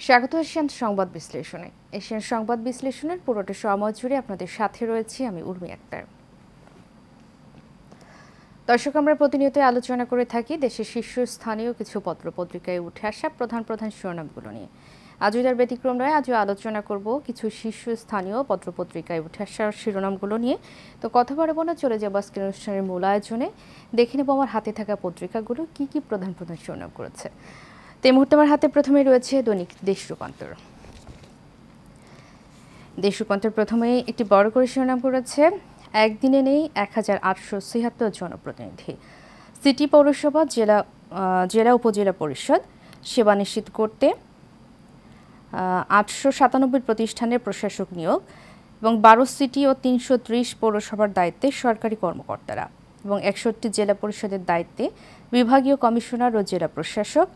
স্বাগত এশিয়ান সংবাদ বিশ্লেষণে। এশিয়ান সংবাদ বিশ্লেষণের পুরোটা সময় জুড়ে আপনাদের সাথে রয়েছি আমি উর্মি আক্তার। দর্শক, আমরা প্রতিনিয়ত আলোচনা করে থাকি দেশের শীর্ষস্থানীয় কিছু পত্রপত্রিকায় উঠে আসা প্রধান প্রধান শিরোনামগুলো নিয়ে। আজও তার ব্যতিক্রম নয়, আজও আলোচনা করব কিছু শীর্ষস্থানীয় পত্রপত্রিকায় উঠে আসা শিরোনামগুলো নিয়ে। তো কথা বাড়াবো না, চলে যাবো আজকের অনুষ্ঠানের মূল আয়োজনে। দেখে নেব আমার হাতে থাকা পত্রিকাগুলো কি কি প্রধান প্রধান শিরোনাম করেছে। এই মুহূর্তে আমার হাতে প্রথমে রয়েছে দৈনিক দেশ রূপান্তর। দেশ রূপান্তর প্রথমে একটি বড় করে শিরোনাম করেছে, একদিনে নেই 1876 জনপ্রতিনিধি। সিটি পৌরসভা, জেলা উপজেলা পরিষদ সেবা নিশ্চিত করতে 897 প্রতিষ্ঠানের প্রশাসক নিয়োগ এবং 12 সিটি ও 330 পৌরসভার দায়িত্বে সরকারি কর্মকর্তারা এবং 61 জেলা পরিষদের দায়িত্বে বিভাগীয় কমিশনার ও জেলা প্রশাসক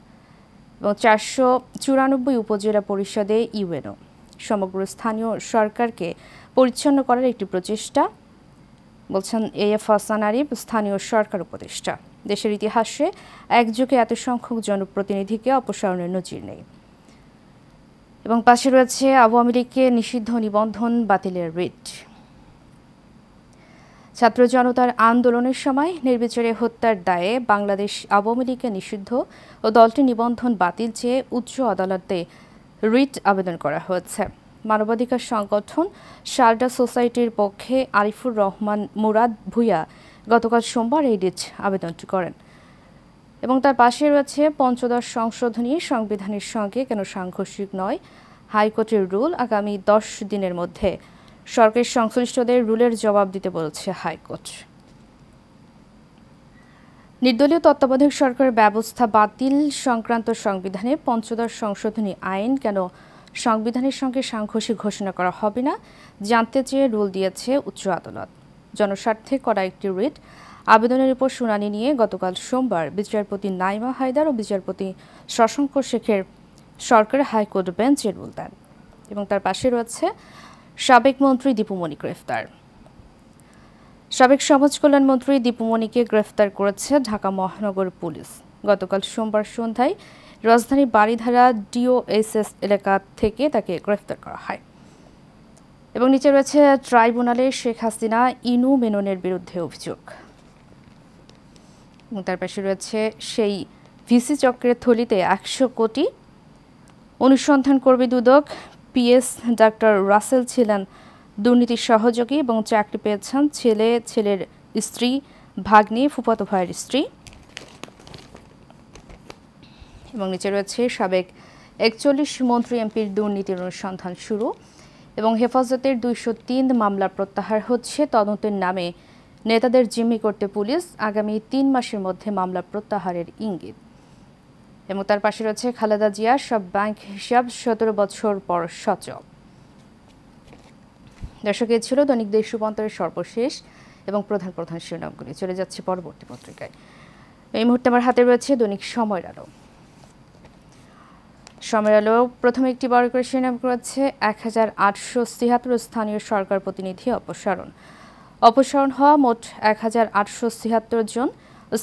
এবং 494 উপজেলা পরিষদে ইউএনও। সমগ্র স্থানীয় সরকারকে পরিচ্ছন্ন করার একটি প্রচেষ্টা, বলছেন এএফ হাসান আরিফ, স্থানীয় সরকার উপদেষ্টা। দেশের ইতিহাসে একযোগে এত সংখ্যক জনপ্রতিনিধিকে অপসারণের নজির নেই। এবং পাশে রয়েছে আওয়ামী লীগকে নিষিদ্ধ নিবন্ধন বাতিলের রিট। ছাত্র জনতার আন্দোলনের সময় নির্বিচারে হত্যার দায়ে বাংলাদেশ আওয়ামী লীগকে নিষিদ্ধ ও দলটির নিবন্ধন বাতিল চেয়ে উচ্চ আদালতে রিট আবেদন করা হয়েছে। মানবাধিকার সংগঠন শারদা সোসাইটির পক্ষে আরিফুর রহমান মুরাদ ভূঁইয়া গতকাল সোমবার এই রিট আবেদনটি করেন। এবং তার পাশে রয়েছে পঞ্চদশ সংশোধনী সংবিধানের সঙ্গে কেন সাংঘর্ষিক নয়, হাইকোর্টের রুল। আগামী 10 দিনের মধ্যে সরকারি সংশ্লিষ্টদের রুলের জবাব দিতে বলেছে হাইকোর্ট। নির্দলীয় তত্ত্বাবধায়ক সরকারের ব্যবস্থা বাতিল সংক্রান্ত সংবিধানে পঞ্চদশ সংশোধনী আইন কেন সংবিধানের সঙ্গে সাংঘর্ষিক ঘোষণা করা হবে না জানতে চেয়ে রুল দিয়েছে উচ্চ আদালত। জনস্বার্থে করা একটি রিট আবেদনের উপর শুনানি নিয়ে গতকাল সোমবার বিচারপতি নাইমা হায়দার ও বিচারপতি শশাঙ্ক শেখের সরকারের হাইকোর্ট বেঞ্চে রুল দেন। এবং তার পাশে রয়েছে সাবেক মন্ত্রী দীপুমণি গ্রেফতার। সাবেক সমাজ কল্যাণ মন্ত্রী দীপুমণিকে গ্রেফতার করেছে ঢাকা মহানগর পুলিশ। গতকাল সোমবার সন্ধ্যায় রাজধানীর বারিধারা ডিওএসএস এলাকা থেকে তাকে গ্রেফতার করা হয়। এবং নিচে রয়েছে ট্রাইব্যুনালে শেখ হাসিনা ইনু মেননের বিরুদ্ধে অভিযোগ। এবং তার পাশে রয়েছে সেই ভিসি চক্রের থলিতে 100 কোটি, অনুসন্ধান করবে দুদক। পিএস ডাক্তার রাসেল ছিলেন দুর্নীতির সহযোগী এবং চাকরি পেয়েছেন ছেলে, ছেলের স্ত্রী, ভাগ্নি, ফুফাতো ভাইয়ের স্ত্রী। এবং নিচে রয়েছে সাবেক 41 মন্ত্রী এমপির দুর্নীতির অনুসন্ধান শুরু এবং হেফাজতের 203 মামলা প্রত্যাহার হচ্ছে তদন্তের নামে নেতাদের জিম্মি করতে পুলিশ। আগামী 3 মাসের মধ্যে মামলা প্রত্যাহারের ইঙ্গিত। এবং তার পাশে রয়েছে খালেদা জিয়া সব ব্যাংক হিসাব 17 বছর পর সচল। দর্শক, এ ছিল দৈনিক দেশ রূপান্তরের সর্বশেষ এবং প্রধান প্রধান শিরোনামগুলি। চলে যাচ্ছে পরবর্তী পত্রিকায়। এই মুহূর্তে আমার হাতে রয়েছে দৈনিক সময়ের আলো। সময়ের আলো প্রথমে একটি বড় করে শিরোনাম করেছে, 1876 স্থানীয় সরকার প্রতিনিধি অপসারণ হওয়া মোট 1876 জন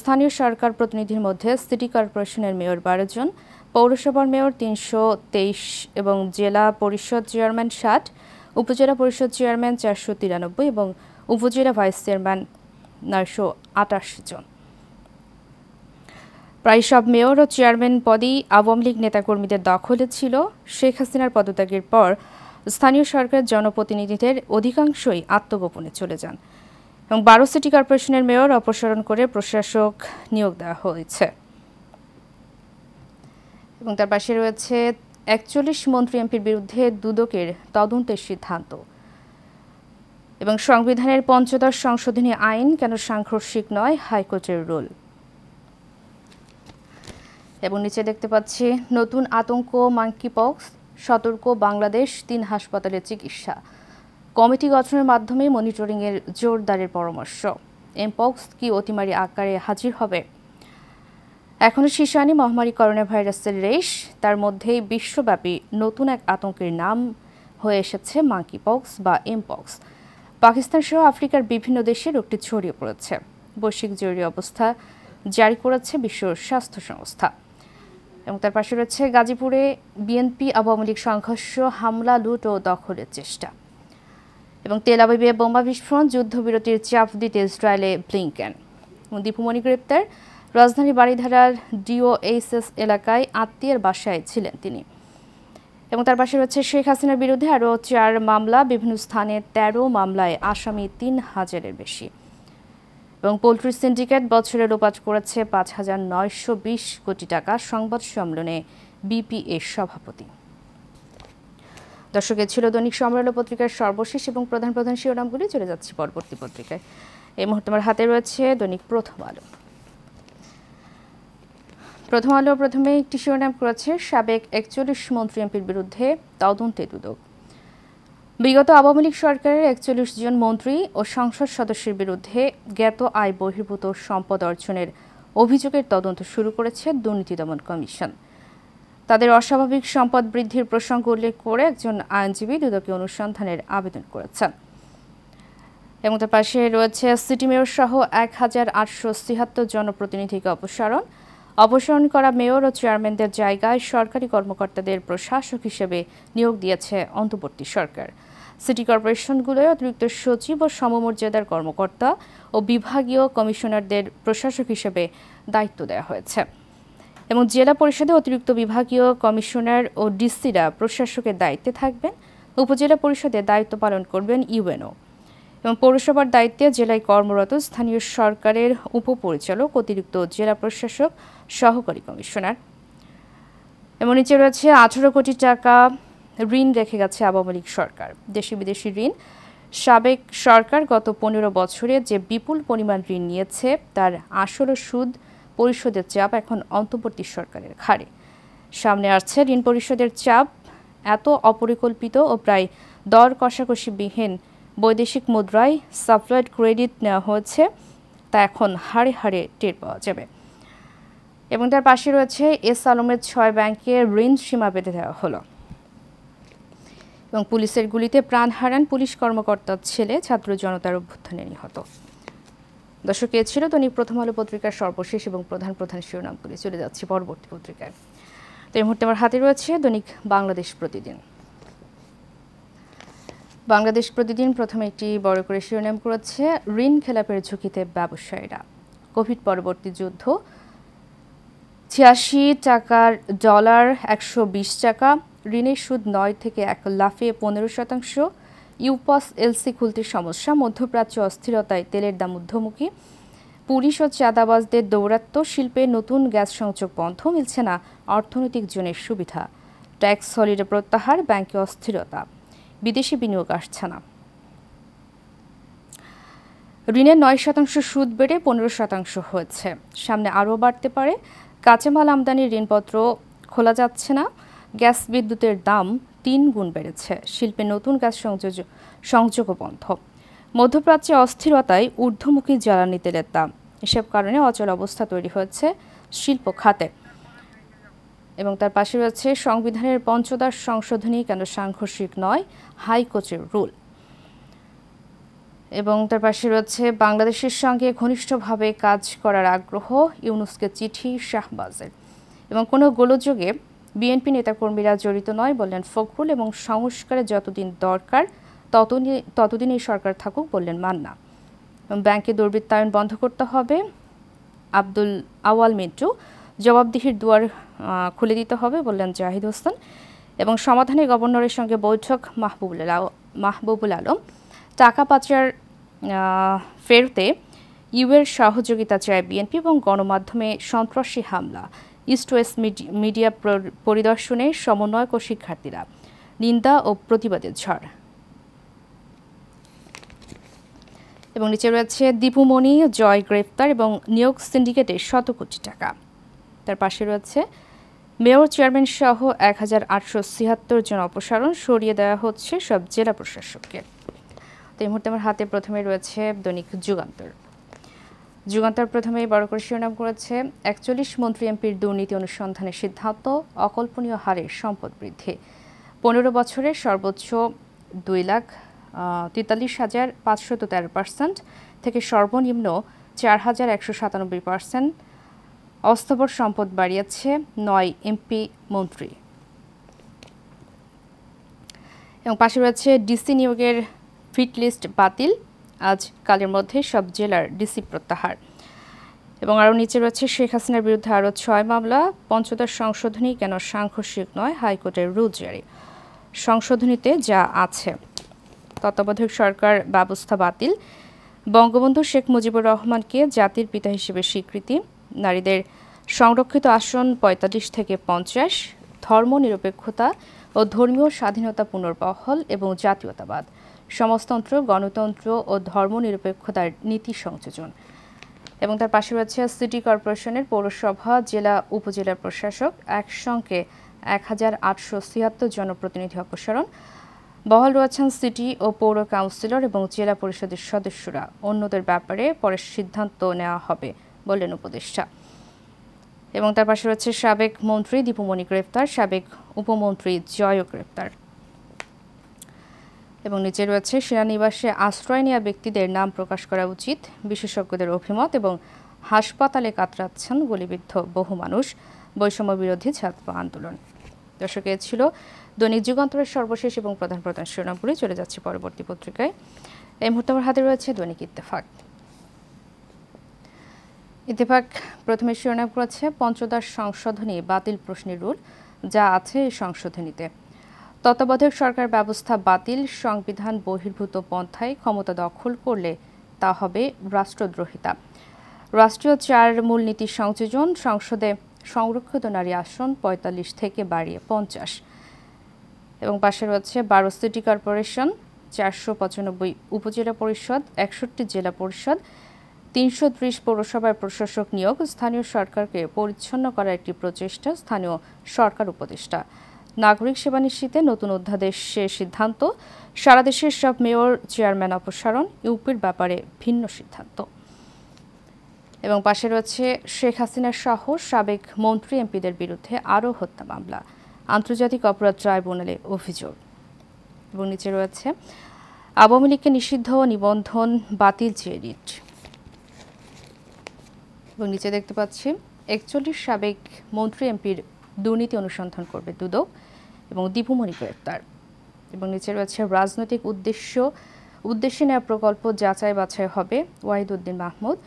স্থানীয় সরকার প্রতিনিধির মধ্যে সিটি কর্পোরেশনের মেয়র 12 জন, পৌরসভার মেয়র 323 এবং জেলা পরিষদ চেয়ারম্যান 60, উপজেলা পরিষদ চেয়ারম্যান 493 এবং উপজেলা ভাইস চেয়ারম্যান 928 জন। প্রায় সব মেয়র ও চেয়ারম্যান পদই আওয়ামী লীগ নেতাকর্মীদের দখলে ছিল। শেখ হাসিনার পদত্যাগের পর স্থানীয় সরকারের জনপ্রতিনিধিদের অধিকাংশই আত্মগোপনে চলে যান এবং 12 সিটি কর্পোরেশনের মেয়র অপসারণ করে প্রশাসক নিয়োগ দেওয়া হয়েছে। এবং তার পাশে রয়েছে 41 মন্ত্রী এমপির বিরুদ্ধে দুদকের তদন্তের সিদ্ধান্ত এবং সংবিধানের পঞ্চদশ সংশোধনী আইন কেন সাংঘর্ষিক নয়, হাইকোর্টের রুল। এবং নিচে দেখতে পাচ্ছি নতুন আতঙ্ক মাঙ্কিপক্স, সতর্ক বাংলাদেশ, 3 হাসপাতালে চিকিৎসা, কমিটি গঠনের মাধ্যমে মনিটরিংয়ের জোরদারের পরামর্শ। এমপক্স কি অতিমারি আকারে হাজির হবে? এখনও শীর্ষে আনি মহামারী করোনা ভাইরাসের রেশ, তার মধ্যেই বিশ্বব্যাপী নতুন এক আতঙ্কের নাম হয়ে এসেছে মাঙ্কিপক্স বা এমপক্স। পাকিস্তান সহ আফ্রিকার বিভিন্ন দেশে রোগটি ছড়িয়ে পড়েছে। বৈশ্বিক জরুরি অবস্থা জারি করেছে বিশ্ব স্বাস্থ্য সংস্থা। এবং তার পাশে রয়েছে গাজীপুরে বিএনপি আওয়ামী লীগ সংঘর্ষ, হামলা, লুট ও দখলের চেষ্টা। এবং তেল আবিবে বোমা বিস্ফোরণ, যুদ্ধবিরতির চাপ দিতে ইসরায়েলে ব্লিংকেন। দীপু মনি গ্রেপ্তার, রাজধানী বারিধারার ডিওএইচএস এলাকায় আত্মীয়ের বাসায় ছিলেন তিনি। এবং তার পাশে রয়েছে শেখ হাসিনার বিরুদ্ধে আরও 4 মামলা, বিভিন্ন স্থানে 13 মামলায় আসামি 3000-এর বেশি। এবং পোল্ট্রি সিন্ডিকেট বছরে লোপাট করেছে 5,920 কোটি টাকা, সংবাদ সম্মেলনে বিপিএ সভাপতি। দর্শক, ছিল দৈনিক সমর পত্রিকার সর্বশেষ এবং প্রধান প্রধান শিরোনামগুলি। চলে যাচ্ছি পরবর্তী পত্রিকায়। এই মুহূর্তে আমার হাতে রয়েছে দৈনিক প্রথম আলো। প্রথম আলো প্রথমে একটি শিরোনাম করেছে সাবেক 41 মন্ত্রী এমপির বিরুদ্ধে তদন্তে দুদক। বিগত আওয়ামী লীগ সরকারের 41 জন মন্ত্রী ও সংসদ সদস্যের বিরুদ্ধে জ্ঞাত আয় বহির্ভূত সম্পদ অর্জনের অভিযোগের তদন্ত শুরু করেছে দুর্নীতি দমন কমিশন। তাদের অস্বাভাবিক সম্পদ বৃদ্ধির প্রসঙ্গ উল্লেখ করে একজন আইনজীবী দুদকে অনুসন্ধানের আবেদন করেছেন। এবং তার পাশে রয়েছে সিটি মেয়র সহ 1873 জনপ্রতিনিধিকে অপসারণ করা মেয়র ও চেয়ারম্যানদের জায়গায় সরকারি কর্মকর্তাদের প্রশাসক হিসেবে নিয়োগ দিয়েছে অন্তর্বর্তী সরকার। সিটি কর্পোরেশনগুলোয় অতিরিক্ত সচিব ও সমমর্যাদার কর্মকর্তা ও বিভাগীয় কমিশনারদের প্রশাসক হিসেবে দায়িত্ব দেওয়া হয়েছে। এবং জেলা পরিষদে অতিরিক্ত বিভাগীয় কমিশনার ও ডিসিরা প্রশাসকের দায়িত্বে থাকবেন। উপজেলা পরিষদে দায়িত্ব পালন করবেন ইউএনও। এবং পৌরসভার দায়িত্বে জেলায় কর্মরত স্থানীয় সরকারের উপপরিচালক, অতিরিক্ত জেলা প্রশাসক, সহকারী কমিশনার। এবং নিচে রয়েছে 18 কোটি টাকা ঋণ রেখে গেছে আওয়ামী লীগ সরকার। দেশি বিদেশি ঋণ। সাবেক সরকার গত 15 বছরে যে বিপুল পরিমাণ ঋণ নিয়েছে তার আসল সুদ পরিশোধের চাপ এখন অন্তর্বর্তী সরকারের ঘাড়ে। সামনে আসছে ঋণ পরিশোধের চাপ। এত অপরিকল্পিত ও প্রায় দর কষাকষিবিহীন বৈদেশিক মুদ্রায় সাপ্লাইড ক্রেডিট নেওয়া হয়েছে, তা এখন হাড়ে হাড়ে টের পাওয়া যাবে। এবং তার পাশে রয়েছে এস আলমের 6 ব্যাংকে ঋণ সীমা বেঁধে দেওয়া হলো। এবং পুলিশের গুলিতে প্রাণ হারান পুলিশ কর্মকর্তার ছেলে, ছাত্র জনতার অভ্যুত্থানে নিহত। দর্শক, এ ছিল দৈনিক প্রথম আলো পত্রিকার সর্বশেষ এবং প্রধান প্রধান শিরোনামগুলি। চলে যাচ্ছি পরবর্তী পত্রিকায়। তো এই মুহূর্তে আমার হাতে রয়েছে দৈনিক বাংলাদেশ প্রতিদিন। বাংলাদেশ প্রতিদিন প্রথমে একটি বড় করে শিরোনাম করেছে ঋণ খেলাপের ঝুঁকিতে ব্যবসায়ীরা। কোভিড পরবর্তী যুদ্ধ, 86 টাকার ডলার 120 টাকা, ঋণের সুদ 9 থেকে 1 লাফে 15%, ইউপস এলসি খুলতে সমস্যা, মধ্যপ্রাচ্য অস্থিরতায় তেলের দাম ঊর্ধ্বমুখী, পুলিশ ও চাঁদাবাজদের দৌরাত্ম্য, শিল্পে নতুন গ্যাস সংযোগ বন্ধ, মিলছে না অর্থনৈতিক জোনের সুবিধা, ট্যাক্স হলিডে প্রত্যাহার, ব্যাংকে অস্থিরতা, বিদেশি বিনিয়োগ আসছে না। ঋণের 9% সুদ বেড়ে 15% হয়েছে, সামনে আরও বাড়তে পারে। কাঁচামাল আমদানির ঋণপত্র খোলা যাচ্ছে না, গ্যাস বিদ্যুতের দাম 3 গুণ বেড়েছে, শিল্পে নতুন গ্যাস সংযোগও বন্ধ, মধ্যপ্রাচ্যে অস্থিরতায় ঊর্ধ্বমুখী জ্বালানি তেলের দাম, এসব কারণে অচল অবস্থা তৈরি হয়েছে শিল্প খাতে। এবং তার পাশে রয়েছে সংবিধানের পঞ্চদশ সংশোধনী কেন সাংঘর্ষিক নয়, হাইকোর্টের রুল। এবং তার পাশে রয়েছে বাংলাদেশের সঙ্গে ঘনিষ্ঠভাবে কাজ করার আগ্রহ, ইউনূসকে চিঠি শাহবাজের। এবং কোনো গোলযোগে বিএনপি নেতাকর্মীরা জড়িত নয় বললেন ফখরুল, এবং সংস্কারের যতদিন দরকার ততদিন এই সরকার থাকুক বললেন মান্না। এবং ব্যাংকে দুর্বৃত্তায়ন বন্ধ করতে হবে আব্দুল আওয়াল মিন্টু, জবাবদিহির দুয়ার খুলে দিতে হবে বললেন জাহিদ হোসেন। এবং সমাধানে গভর্নরের সঙ্গে বৈঠক মাহবুবুল আলম, টাকা পাচার ফেরতে ইউএর সহযোগিতা চায় বিএনপি, এবং গণমাধ্যমে সন্ত্রাসী হামলা, ইস্ট ওয়েস্ট মিডিয়া পরিদর্শনে সমন্বয়ক ও শিক্ষার্থীরা, নিন্দা ও প্রতিবাদের ঝড়। এবং নিচে রয়েছে দীপুমণি জয় গ্রেফতার এবং নিয়োগ সিন্ডিকেটে 100 কোটি টাকা। তার পাশে রয়েছে মেয়র চেয়ারম্যান সহ 1873 জন অপসারণ, সরিয়ে দেওয়া হচ্ছে সব জেলা প্রশাসককে। তো এই মুহূর্তে আমার হাতে প্রথমে রয়েছে দৈনিক যুগান্তর প্রথমে বড় করে শিরোনাম করেছে 41 মন্ত্রী এমপির দুর্নীতি অনুসন্ধানের সিদ্ধান্ত, অকল্পনীয় হারে সম্পদ বৃদ্ধি, 15 বছরে সর্বোচ্চ 2,43,513% থেকে সর্বনিম্ন 4,197% অস্থাবর সম্পদ বাড়িয়েছে ৯ এমপি মন্ত্রী। এবং পাশে রয়েছে ডিসি নিয়োগের ফিট লিস্ট বাতিল, আজ কালের মধ্যে সব জেলার ডিসি প্রত্যাহার। এবং আরও নিচে রয়েছে শেখ হাসিনার বিরুদ্ধে আরও ৬ মামলা, পঞ্চদশ সংশোধনী কেন সাংঘর্ষিক নয়, হাইকোর্টের রুল জারি। সংশোধনীতে যা আছে: তত্ত্বাবধায়ক সরকার ব্যবস্থা বাতিল, বঙ্গবন্ধু শেখ মুজিবুর রহমানকে জাতির পিতা হিসেবে স্বীকৃতি, নারীদের সংরক্ষিত আসন ৪৫ থেকে ৫০, ধর্মনিরপেক্ষতা ও ধর্মীয় স্বাধীনতা পুনর্বহাল এবং জাতীয়তাবাদ, সমাজতন্ত্র, গণতন্ত্র ও ধর্মনিরপেক্ষতার নীতি সংযোজন। এবং তার পাশে রয়েছে সিটি কর্পোরেশনের পৌরসভা, জেলা, উপজেলা প্রশাসক একসঙ্গে ১,৮৭৬ জনপ্রতিনিধি অপসারণ। বহাল রয়েছেন সিটি ও পৌর কাউন্সিলর এবং জেলা পরিষদের সদস্যরা। অন্যদের ব্যাপারে পরে সিদ্ধান্ত নেওয়া হবে বললেন উপদেষ্টা। এবং তার পাশে রয়েছে সাবেক মন্ত্রী দীপুমণি গ্রেপ্তার, সাবেক উপমন্ত্রী জয়ও গ্রেপ্তার। এবং নিচে রয়েছে সেনানিবাসে আশ্রয় নেওয়া ব্যক্তিদের নাম প্রকাশ করা উচিত, বিশেষজ্ঞদের অভিমত। এবং হাসপাতালে কাতরাচ্ছেন গুলিবিদ্ধ বহু মানুষ, বৈষম্য বিরোধী ছাত্র আন্দোলন। দর্শক, এ ছিল দৈনিক যুগান্তরের সর্বশেষ এবং প্রধান প্রধান শিরোনামগুলি। চলে যাচ্ছে পরবর্তী পত্রিকায়। এই মুহূর্তে আমার হাতে রয়েছে দৈনিক ইত্তেফাক। ইত্তেফাক প্রথমে শিরোনাম করেছে পঞ্চদশ সংশোধনী বাতিল প্রশ্নের রুল, যা আছে এই সংশোধনীতে। তত্ত্বাবধায়ক সরকার ব্যবস্থা বাতিল, সংবিধান বহির্ভূত পন্থায় ক্ষমতা দখল করলে তা হবে রাষ্ট্রদ্রোহিতা। রাষ্ট্রীয় ৪ মূলনীতি সংযোজন, সংসদে সংরক্ষিত নারী আসন ৪৫ থেকে বাড়িয়ে ৫০। এবং পাশে রয়েছে ১২ সিটি কর্পোরেশন, ৪৯৫ উপজেলা পরিষদ, ৬১ জেলা পরিষদ, ৩৩০ পৌরসভার প্রশাসক নিয়োগ, স্থানীয় সরকারকে পরিচ্ছন্ন করার একটি প্রচেষ্টা, স্থানীয় সরকার উপদেষ্টা। নাগরিক সেবা নিশ্চিতে নতুন অধ্যাদেশের সিদ্ধান্ত, সারা দেশের সব মেয়র চেয়ারম্যান অপসারণ, ইউপির ব্যাপারে ভিন্ন সিদ্ধান্ত। এবং পাশে রয়েছে শেখ হাসিনা সহ সাবেক মন্ত্রী এমপিদের বিরুদ্ধে আরও হত্যা মামলা, আন্তর্জাতিক অপরাধ ট্রাইব্যুনালে অভিযোগ। এবং নিচে রয়েছে আওয়ামী লীগকে নিষিদ্ধ নিবন্ধন বাতিল চেয়ে রিট। এবং নিচে দেখতে পাচ্ছি ৪১ সাবেক মন্ত্রী এমপির দুর্নীতি অনুসন্ধান করবে দুদক এবং দীপুমণি গ্রেপ্তার। এবং নিচে রয়েছে রাজনৈতিক উদ্দেশ্যে নেওয়া প্রকল্প যাচাই বাছাই হবে, ওয়াহিদুদ্দিন মাহমুদ।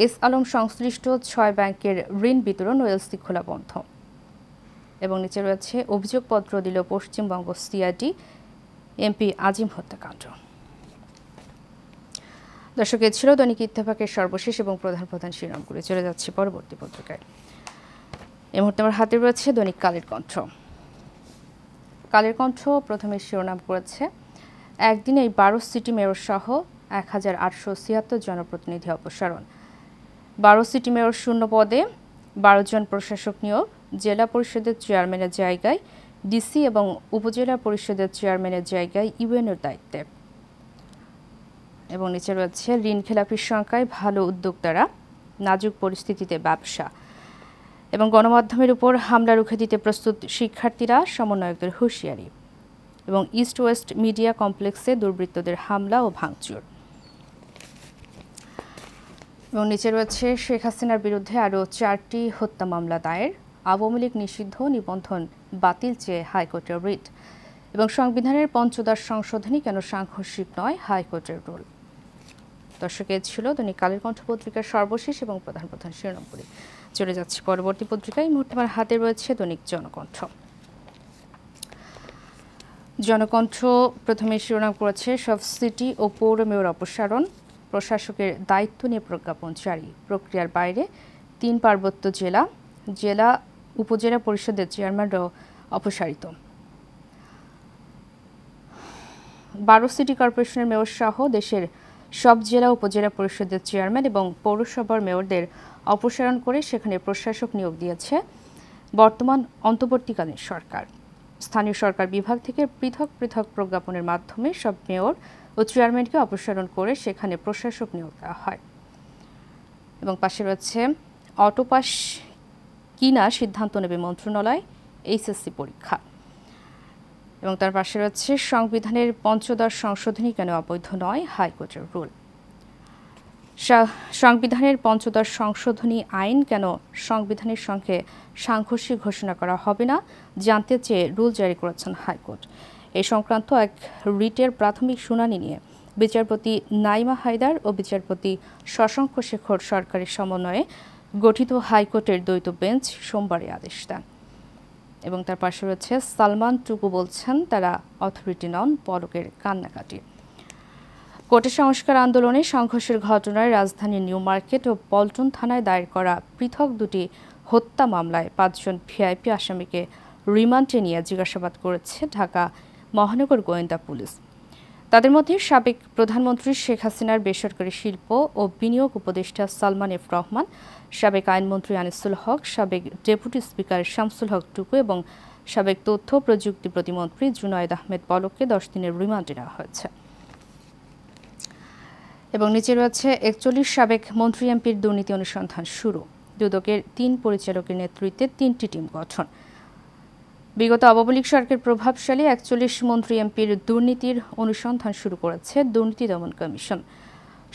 এস আলম সংশ্লিষ্ট ৬ ব্যাংকের ঋণ বিতরণ ও এলসি খোলা বন্ধ। এবং নিচে রয়েছে অভিযোগপত্র দিল পশ্চিমবঙ্গ সিআইডি এমপি আজিম হত্যাকাণ্ড। দর্শক, এ ছিল দৈনিক ইত্তেফাকের সর্বশেষ এবং প্রধান প্রধান শিরোনামগুলি। চলে যাচ্ছে পরবর্তী পত্রিকায়। এই মুহূর্তে আমার হাতে রয়েছে দৈনিক কালের কণ্ঠ। কালের কণ্ঠ প্রথমে শিরোনাম করেছে একদিনেই ১২ সিটি মেয়র সহ ১,৮৭৬ জনপ্রতিনিধি অপসারণ। ১২ সিটি মেয়র শূন্য পদে, ১২ জন প্রশাসক নিয়োগ, জেলা পরিষদের চেয়ারম্যানের জায়গায় ডিসি এবং উপজেলা পরিষদের চেয়ারম্যানের জায়গায় ইউএনের দায়িত্বে। এবং নিচে রয়েছে ঋণ খেলাপির সংখ্যায় ভালো উদ্যোক্তারা, নাজুক পরিস্থিতিতে ব্যবসা। এবং গণমাধ্যমের উপর হামলা রুখে দিতে প্রস্তুত শিক্ষার্থীরা, সমন্বয়কদের হুঁশিয়ারি। এবং ইস্ট ওয়েস্ট মিডিয়া কমপ্লেক্সে দুর্বৃত্তদের হামলা ও ভাঙচুর। এবং নিচে রয়েছে শেখ হাসিনার বিরুদ্ধে আরও ৪টি হত্যা মামলা দায়ের, আওয়ামী লীগ নিষিদ্ধ নিবন্ধন বাতিল চেয়ে হাইকোর্টের রিট। এবং সংবিধানের পঞ্চদশ সংশোধনী কেন সাংঘর্ষিক নয়, হাইকোর্টের রুল। দর্শক, এ ছিল দৈনিক কালের কণ্ঠ পত্রিকার সর্বশেষ এবং প্রধান প্রধান শিরোনামগুলি। চলে যাচ্ছে পরবর্তী পত্রিকায়। এই মুহূর্তে আমার হাতে রয়েছে দৈনিক জনকণ্ঠ। জনকণ্ঠ প্রথমে শিরোনাম করেছে সব সিটি ও পৌর মেয়র অপসারণ, প্রশাসকের দায়িত্ব নিয়ে প্রজ্ঞাপন জারি, প্রক্রিয়ার বাইরে ৩ পার্বত্য জেলা উপজেলা পরিষদের চেয়ারম্যানরাও অপসারিত। ১২ সিটি কর্পোরেশনের মেয়র সহ দেশের সব জেলা উপজেলা পরিষদের চেয়ারম্যান এবং পৌরসভার মেয়রদের অপসারণ করে সেখানে প্রশাসক নিয়োগ দিয়েছে বর্তমান অন্তর্বর্তীকালীন সরকার। স্থানীয় সরকার বিভাগ থেকে পৃথক পৃথক প্রজ্ঞাপনের মাধ্যমে সব মেয়র ও চেয়ারম্যানকে অপসারণ করে সেখানে প্রশাসক নিয়োগ দেওয়া হয়। এবং পাশে রয়েছে অটোপাস কিনা সিদ্ধান্ত নেবে মন্ত্রণালয়, এইচএসসি পরীক্ষা। এবং তার পাশে রয়েছে সংবিধানের পঞ্চদশ সংশোধনী কেন অবৈধ নয়, হাইকোর্টের রুল। সংবিধানের পঞ্চদশ সংশোধনী আইন কেন সংবিধানের সঙ্গে সাংঘর্ষিক ঘোষণা করা হবে না জানতে চেয়ে রুল জারি করেছেন হাইকোর্ট। এ সংক্রান্ত এক রিটের প্রাথমিক শুনানি নিয়ে বিচারপতি নাইমা হায়দার ও বিচারপতি শশাঙ্ক শেখর সরকারের সমন্বয়ে গঠিত হাইকোর্টের দ্বৈত বেঞ্চ সোমবার আদেশ দেন। এবং তার পাশে রয়েছে সালমান টুকু, বলছেন তারা অথরিটি নন, পলকের কান্নাকাটি। কোর্টের সংস্কার আন্দোলনে সংঘর্ষের ঘটনায় রাজধানীর নিউ মার্কেট ও পল্টন থানায় দায়ের করা পৃথক দুটি হত্যা মামলায় ৫ জন ভিআইপি আসামিকে রিমান্ডে নিয়ে জিজ্ঞাসাবাদ করেছে ঢাকা মহানগর গোয়েন্দা পুলিশ। তাদের মধ্যে সাবেক প্রধানমন্ত্রী শেখ হাসিনার বেসরকারি শিল্প ও বিনিয়োগ উপদেষ্টা সালমান এফ রহমান, সাবেক আইনমন্ত্রী আনিসুল হক, সাবেক ডেপুটি স্পিকার শামসুল হক টুকু এবং সাবেক তথ্য প্রযুক্তি প্রতিমন্ত্রী জুনায়েদ আহমেদ পলককে 10 দিনের রিমান্ডে নেওয়া হয়েছে। এবং নিচে রয়েছে 41 সাবেক মন্ত্রী এমপির দুর্নীতি অনুসন্ধান শুরু। দুদকের 3 পরিচালকের নেতৃত্বে 3টি টিম গঠন। বিগত আওয়ামী লীগ সরকারের প্রভাবশালী 41 মন্ত্রী এমপির দুর্নীতির অনুসন্ধান শুরু করেছে দুর্নীতি দমন কমিশন।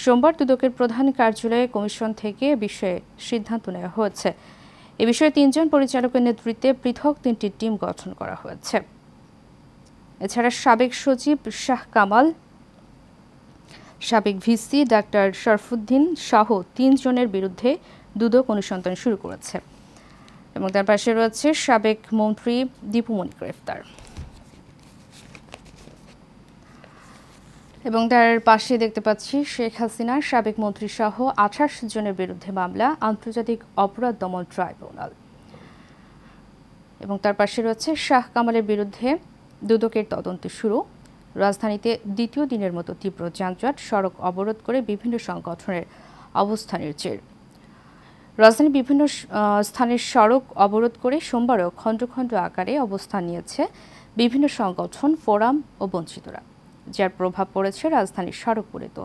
সোমবার দুদকের প্রধান কার্যালয়ে কমিশন থেকে বিষয়ে সিদ্ধান্ত নেওয়া হয়েছে। এ বিষয়ে 3 জন পরিচালকের নেতৃত্বে পৃথক 3টি টিম গঠন করা হয়েছে। এছাড়া সাবেক সচিব শাহ কামাল, সাবেক ভিসি ডাক্তার শরফুদ্দিন সহ 3 জনের বিরুদ্ধে দুদক অনুসন্ধান শুরু করেছে। এবং তার পাশে রয়েছে সাবেক মন্ত্রী দীপুমণি গ্রেফতার। এবং তার পাশে দেখতে পাচ্ছি শেখ হাসিনার সাবেক মন্ত্রী সহ 28 জনের বিরুদ্ধে মামলা আন্তর্জাতিক অপরাধ দমন ট্রাইব্যুনাল। এবং তার পাশে রয়েছে শাহ কামালের বিরুদ্ধে দুদকের তদন্ত শুরু। রাজধানীতে দ্বিতীয় দিনের মতো তীব্র যানজট, সড়ক অবরোধ করে বিভিন্ন সংগঠনের অবস্থানের জের। রাজধানীর বিভিন্ন স্থানের সড়ক অবরোধ করে সোমবারও খণ্ড খণ্ড আকারে অবস্থান নিয়েছে বিভিন্ন সংগঠন, ফোরাম ও বঞ্চিতরা, যার প্রভাব পড়েছে রাজধানীর সড়কগুলোতে।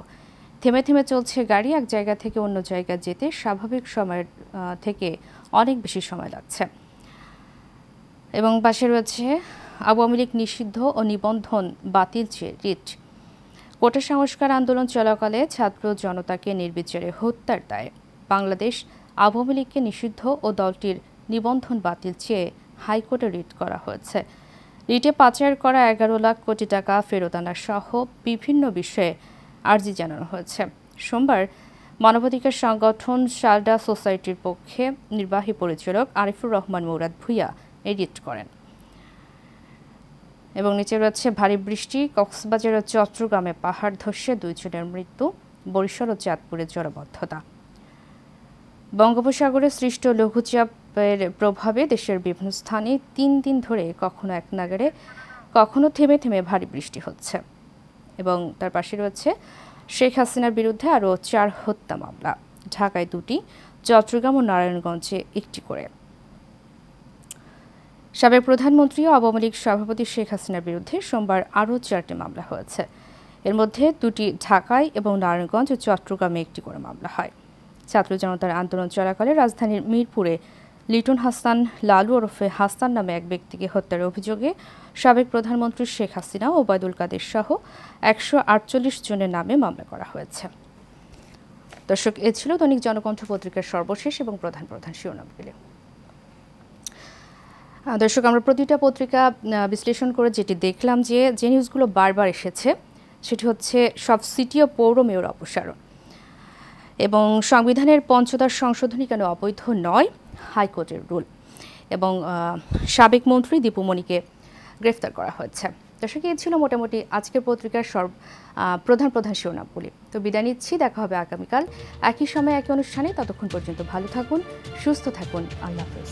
থেমে থেমে চলছে গাড়ি, এক জায়গা থেকে অন্য জায়গা যেতে স্বাভাবিক সময়ের থেকে অনেক বেশি সময় লাগছে। এবং পাশে রয়েছে আওয়ামী লীগ নিষিদ্ধ ও নিবন্ধন বাতিল চেয়ে রিট। কোটা সংস্কার আন্দোলন চলাকালে ছাত্র জনতাকে নির্বিচারে হত্যার দায়ে বাংলাদেশ আওয়ামী লীগকে নিষিদ্ধ ও দলটির নিবন্ধন বাতিল চেয়ে হাইকোর্টে রিট করা হয়েছে। রিটে পাচার করা 11 লাখ কোটি টাকা ফেরত আনা সহ বিভিন্ন বিষয়ে আর্জি জানানো হয়েছে। সোমবার মানবাধিকার সংগঠন শারদা সোসাইটির পক্ষে নির্বাহী পরিচালক আরিফুর রহমান মুরাদ ভূঁইয়া রিট করেন। এবং নিচে রয়েছে ভারী বৃষ্টি, কক্সবাজার ও চট্টগ্রামে পাহাড় ধসে 2 জনের মৃত্যু, বরিশাল ও চাঁদপুরে জলাবদ্ধতা। বঙ্গোপসাগরে সৃষ্ট লঘুচাপের প্রভাবে দেশের বিভিন্ন স্থানে 3 দিন ধরে কখনো এক নাগাড়ে কখনো থেমে থেমে ভারী বৃষ্টি হচ্ছে। এবং তার পাশে রয়েছে শেখ হাসিনার বিরুদ্ধে আরও 4 হত্যা মামলা, ঢাকায় 2টি, চট্টগ্রাম ও নারায়ণগঞ্জে 1টি করে। সাবেক প্রধানমন্ত্রী ও আওয়ামী লীগ সভাপতি শেখ হাসিনার বিরুদ্ধে সোমবার আরও 4টি মামলা হয়েছে। এর মধ্যে 2টি ঢাকায় এবং নারায়ণগঞ্জ ও চট্টগ্রামে 1টি করে মামলা হয়। ছাত্র জনতার আন্দোলন চলাকালে রাজধানীর মিরপুরে লিটন হাসান লালু ওরফে হাসান নামে এক ব্যক্তিকে হত্যার অভিযোগে সাবেক প্রধানমন্ত্রী শেখ হাসিনা ও ওবায়দুল কাদের সহ 148 জনের নামে মামলা করা হয়েছে। দর্শক, এ ছিল দৈনিক জনকণ্ঠ পত্রিকার সর্বশেষ এবং প্রধান প্রধান শিরোনামগুলি। দর্শক, আমরা প্রতিটা পত্রিকা বিশ্লেষণ করে যেটি দেখলাম যে নিউজগুলো বারবার এসেছে সেটি হচ্ছে সব সিটি ও পৌর মেয়র অপসারণ এবং সংবিধানের পঞ্চদশ সংশোধনী কেন অবৈধ নয়, হাইকোর্টের রুল, এবং সাবেক মন্ত্রী দীপুমণিকে গ্রেফতার করা হয়েছে। দর্শক, এই ছিল মোটামুটি আজকের পত্রিকার প্রধান প্রধান শিরোনামগুলি। তো বিদায় নিচ্ছি, দেখা হবে আগামীকাল একই সময় একই অনুষ্ঠানে। ততক্ষণ পর্যন্ত ভালো থাকুন, সুস্থ থাকুন, আল্লাহ হাফেজ।